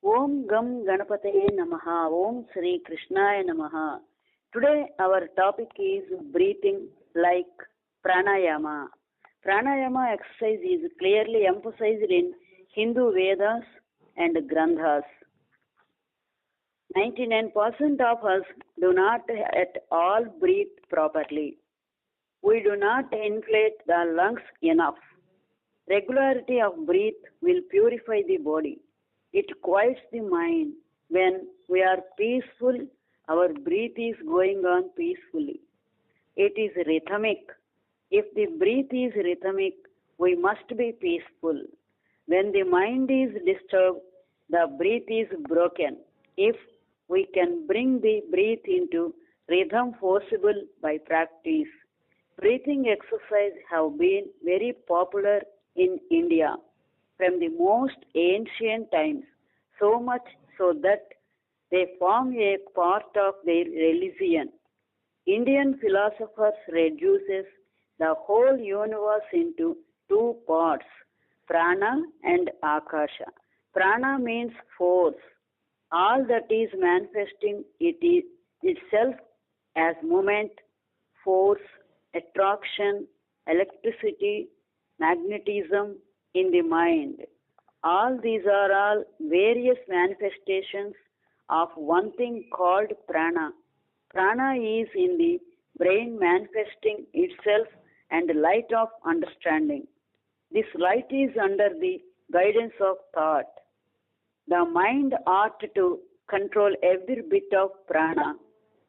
Om Gam Ganapataye Namaha. Om Sri Krishnaya Namaha. Today our topic is breathing like pranayama. Pranayama exercise is clearly emphasized in Hindu Vedas and Granthas. 99% of us do not at all breathe properly. We do not inflate the lungs enough. Regularity of breath will purify the body. It quiets the mind. When we are peaceful, our breath is going on peacefully. It is rhythmic. If the breath is rhythmic, we must be peaceful. When the mind is disturbed, the breath is broken. If we can bring the breath into rhythm forcible by practice. Breathing exercise have been very popular in India from the most ancient times, so much so that they form a part of their religion. Indian philosophers reduces the whole universe into two parts, prana and akasha. Prana means force. All that is manifesting it is itself as movement, force, attraction, electricity, magnetism in the mind. All these are all various manifestations of one thing called prana. Prana is in the brain manifesting itself and light of understanding. This light is under the guidance of thought. The mind ought to control every bit of prana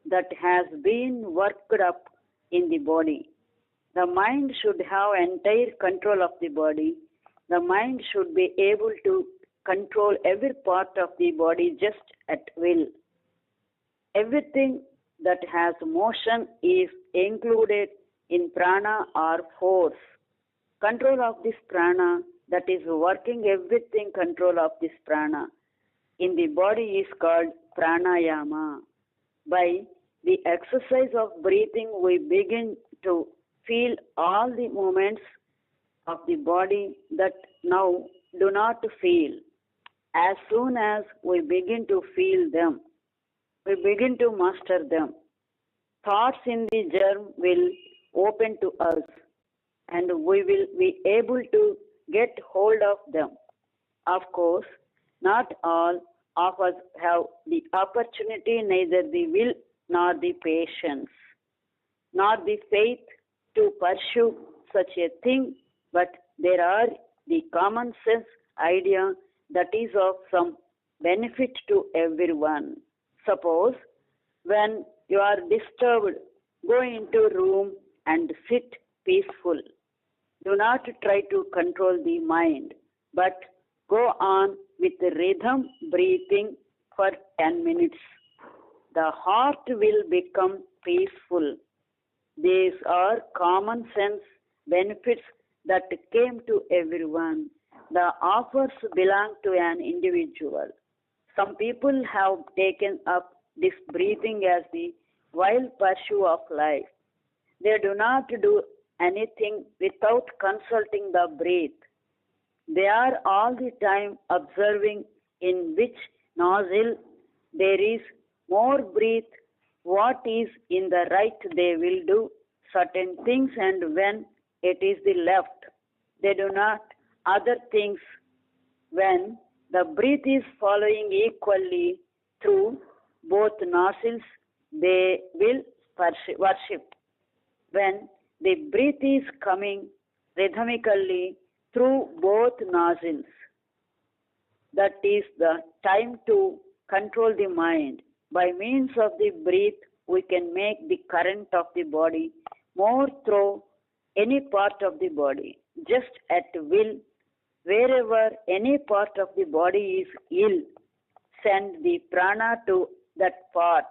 that has been worked up in the body. The mind should have entire control of the body. The mind should be able to control every part of the body just at will. Everything that has motion is included in prana or force. Control of this prana, that is working everything, control of this prana in the body is called pranayama. By the exercise of breathing, we begin to feel all the movements of the body that now do not feel. As soon as we begin to feel them, we begin to master them. Thoughts in the germ will open to us and we will be able to get hold of them. Of course, not all of us have the opportunity, neither the will nor the patience, nor the faith to pursue such a thing, but there are the common sense idea that is of some benefit to everyone. Suppose when you are disturbed, go into a room and sit peaceful. Do not try to control the mind, but go on with the rhythm breathing for 10 minutes. The heart will become peaceful. These are common sense benefits that came to everyone. The offers belong to an individual. Some people have taken up this breathing as the wild pursuit of life. They do not do anything without consulting the breath. They are all the time observing in which nostril there is more breath, what is in the right they will do certain things, and when it is the left they do not other things. When the breath is following equally through both nostrils, they will worship. When the breath is coming rhythmically through both nostrils, that is the time to control the mind. By means of the breath, we can make the current of the body more through any part of the body, just at will. Wherever any part of the body is ill, send the prana to that part,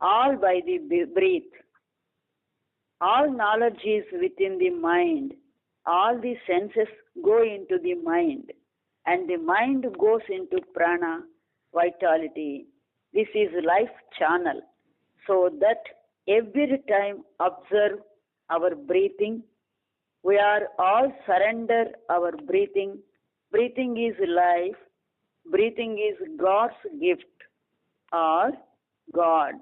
all by the breath. All knowledge is within the mind. All the senses go into the mind, and the mind goes into prana, vitality. This is life channel, so that every time observe our breathing. We are all surrender our breathing. Breathing is life. breathing is God's gift or God.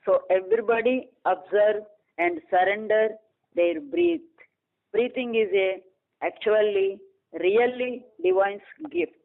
So everybody observe and surrender their breath. Breathing is actually really divine gift.